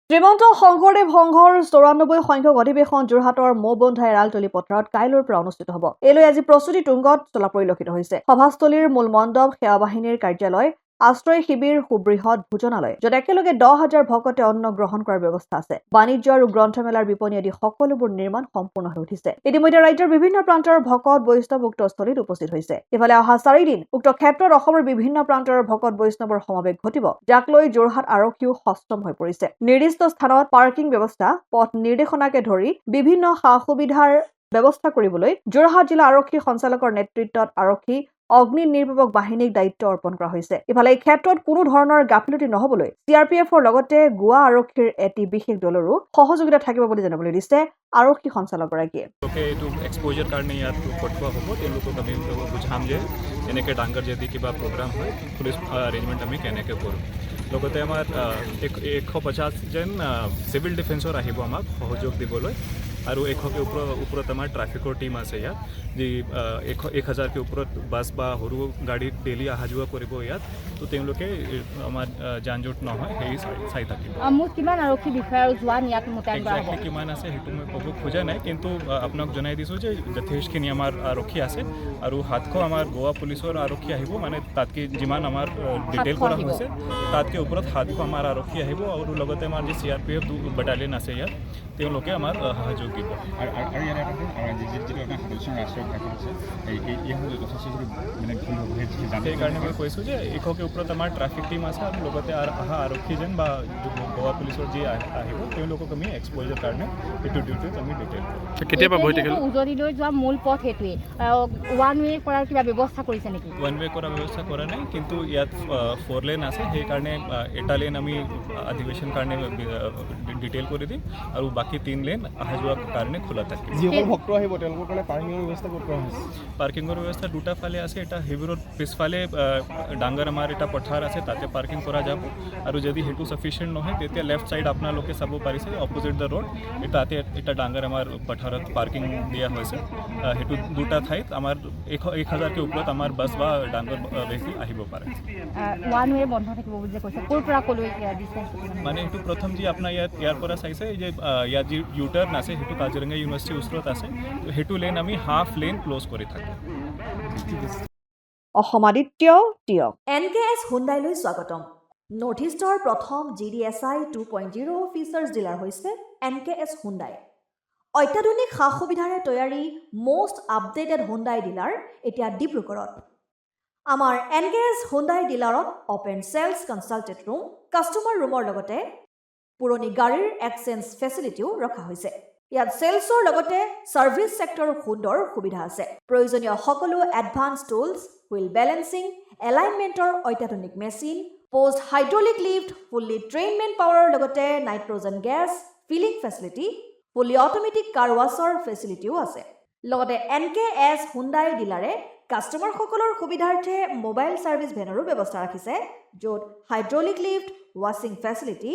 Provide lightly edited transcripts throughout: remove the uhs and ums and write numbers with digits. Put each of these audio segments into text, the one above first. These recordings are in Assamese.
শ্ৰীমন্ত শংকৰদেৱ সংঘৰ ৯৪ সংখ্যক অধিৱেশন যোৰহাটৰ মৌবন্ধা এৰালতলী পথাৰত কাইলৈৰ পৰা অনুষ্ঠিত হ'ব। এইলৈ আজি প্ৰস্তুতি তুংগত চলা পৰিলক্ষিত হৈছে। সভাস্থলীৰ মূল মণ্ডপ, সেৱা বাহিনীৰ কাৰ্যালয়, আশ্ৰয় শিবিৰ, সুবৃহৎ ভোজনালয়, য'ত একেলগে ১০,০০০ ভকতে অন্ন গ্ৰহণ কৰাৰ ব্যৱস্থা আছে। বাণিজ্য আৰু গ্ৰন্থমেলাৰ বিপণী আদি সকলোবোৰ নিৰ্মাণ সম্পূৰ্ণ হৈ উঠিছে। ইতিমধ্যে ৰাজ্যৰ বিভিন্ন প্ৰান্তৰ ভকত বৈষ্ণৱ উক্ত স্থলীত উপস্থিত হৈছে। ইফালে অহা ৪ দিন উক্ত ক্ষেত্ৰত অসমৰ বিভিন্ন প্ৰান্তৰ ভকত বৈষ্ণৱৰ সমাৱেশ ঘটিব, যাক লৈ যোৰহাট আৰক্ষীও সষ্টম হৈ পৰিছে। নিৰ্দিষ্ট স্থানত পাৰ্কিং ব্যৱস্থা, পথ নিৰ্দেশনাকে ধৰি বিভিন্ন সা-সুবিধাৰ ব্যৱস্থা কৰিবলৈ যোৰহাট জিলা আৰক্ষী সঞ্চালকৰ নেতৃত্বত আৰক্ষী অগ্নি নিৰ্বাপক বাহিনীক দায়িত্ব অৰ্পণ কৰা হৈছে। ইফালে এই ক্ষেত্ৰত কোনো ধৰণৰ গাফিলতি নহবলৈ CRPFৰ লগতে গোৱা আৰক্ষীৰ এটি বিশেষ দলৰো সহযোগিতা থাকিব বুলি জানিবলৈ দিছে আৰক্ষী সঞ্চালকগৰাকীয়ে। এইটো এক্সপোজাৰ কাৰণে ইয়াত পঠোৱা হ'ব। তেওঁলোকক আমি বুজাম যে এনেকৈ ডাঙৰ যদি কিবা প্ৰগ্ৰাম হয় পুলিচ এৰেঞ্জমেণ্ট আমি কেনেকৈ কৰোঁ। লগতে আমাৰ 150জন চিভিল ডিফেন্সৰ আহিব আমাক সহযোগ দিবলৈ, আৰু 100কে ওপৰত আমাৰ ট্ৰাফিকৰ টীম আছে ইয়াত, যি 1000কে ওপৰত বাছ বা সৰু গাড়ী ডেইলি অহা যোৱা কৰিব ইয়াত। তো তেওঁলোকে আমাৰ যান জঁট নহয় সেই চাই থাকিব। মোৰ কিমান আৰক্ষী বিষয়া আৰু জোৱান ইয়াত মোতায়েন কৰা হ'ব? এক্সাক্টলি কিমান আছে সেইটো মই ক'ব খোজা নাই, কিন্তু আপোনাক জনাই দিছোঁ যে যথেষ্টখিনি আমাৰ আৰক্ষী আছে, আৰু 700 আমাৰ গোৱা পুলিচৰ আৰক্ষী আহিব। মানে তাতকৈ যিমান আমাৰ ডিটেইল কৰা হৈছে তাতকৈ ওপৰত 700 আমাৰ আৰক্ষী আহিব, আৰু লগতে আমাৰ যি CRPF বেটালিয়ন আছে ইয়াত, তেওঁলোকে আমাৰ সহযোগ দিব। সেইকাৰণে মই কৈছোঁ যে 100কে ওপৰত আমাৰ ট্ৰাফিক টীম আছে, আৰু লগতে অহা আৰক্ষীজন বা গোৱা পুলিচৰ যি আহিব তেওঁলোকক আমি এক্সপ'জাৰ কাৰণে এইটো ডিউটিত আমি ডিটেইল কৰিম। কেতিয়াবা উজনিলৈ যোৱা মূল পথ সেইটোৱে, ওৱান ৱে কৰাৰ কিবা ব্যৱস্থা কৰিছে নেকি? ওৱান ৱে কৰাৰ ব্যৱস্থা কৰা নাই, কিন্তু ইয়াত 4 লেন আছে। সেইকাৰণে এটা লেন আমি অধিৱেশন কাৰণে ডিটেইল কৰি দিম, আৰু বাকী 3 লেন অহা যোৱাৰ কাৰণে খোলা থাকিব। যিসকল ভক্ত আহিব তেওঁলোকৰ কাৰণে পাৰ্কিঙৰ ব্যৱস্থা ক'ত কৰা হৈছে? পাৰ্কিঙৰ ব্যৱস্থা দুটা ফালে আছে। এটা শিবিৰৰ পিছফালে ডাঙৰ আমাৰ এটা পথাৰ আছে, তাতে পাৰ্কিং কৰা যাব, আৰু যদি সেইটো ছাফিচিয়েণ্ট নহয় তেতিয়া লেফ্ট ছাইড আপোনালোকে চাব পাৰিছে অপজিট দ্য ৰোড, তাতে এটা ডাঙৰ আমাৰ পথাৰত পাৰ্কিং দিয়া হৈছে। সেইটো দুটা ঠাইত আমাৰ 1000কে ওপৰত আমাৰ বাছ বা ডাঙৰ ভেহিকেল আহিব পাৰে। ওৱান ৱে বন্ধ থাকিব বুলি কৈছে, ক'ৰ পৰা ক'লৈ ডিষ্টেঞ্চ? মানে এইটো প্ৰথম যি আপোনাৰ ইয়াৰ পৰা চাইছে যে ইয়াত যি ইউটাৰ্ণ আছে সেইটো কাজিৰঙা ইউনিভাৰ্চিটিৰ ওচৰত আছে, তো সেইটো লেন আমি হাফ লেন ক্ল'জ কৰি থাকোঁ। অসমাদিত্য টিয়ক NKS হুণ্ডাইলৈ স্বাগতম। নৰ্থ ইষ্টৰ প্ৰথম GDSI 2.0 ফিচাৰ্ছ ডিলাৰ হৈছে NKS হুণ্ডাই। অত্যাধুনিক সা সুবিধাৰে তৈয়াৰী মষ্ট আপডেটেড হুণ্ডাই ডিলাৰ এতিয়া ডিব্ৰুগড়ত। আমাৰ NKS হুণ্ডাই ডিলাৰত open sales consulted room, customer ৰুমৰ লগতে পুৰণি গাড়ীৰ এক্সচেঞ্জ ফেচিলিটিও ৰখা হৈছে। ইয়াত চেলছৰ লগতে ছাৰ্ভিচ ছেক্টৰৰ সুন্দৰ সুবিধা আছে। প্ৰয়োজনীয় সকলো এডভান্স টুলছ, হুইল বেলেন্সিং, এলাইনমেণ্টৰ অত্যাধুনিক machine, post hydraulic lift, fully ট্ৰেইনমেণ্ট পাৱাৰৰ লগতে nitrogen gas filling facility, fully automatic car ৱাছৰ ফেচিলিটিও আছে। লগতে NKS হুণ্ডাই ডিলাৰে কাষ্টমাৰসকলৰ সুবিধাৰ্থে মোবাইল ছাৰ্ভিচ ভেনৰো ব্যৱস্থা ৰাখিছে, য'ত হাইড্ৰলিক লিফ্ট, ৱাছিং facility,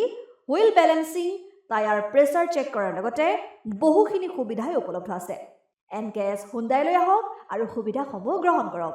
wheel balancing, tyre pressure check কৰাৰ লগতে বহুখিনি সুবিধাই উপলব্ধ আছে। NKS হুণ্ডাইলৈ আহক আৰু সুবিধাসমূহ গ্ৰহণ কৰক।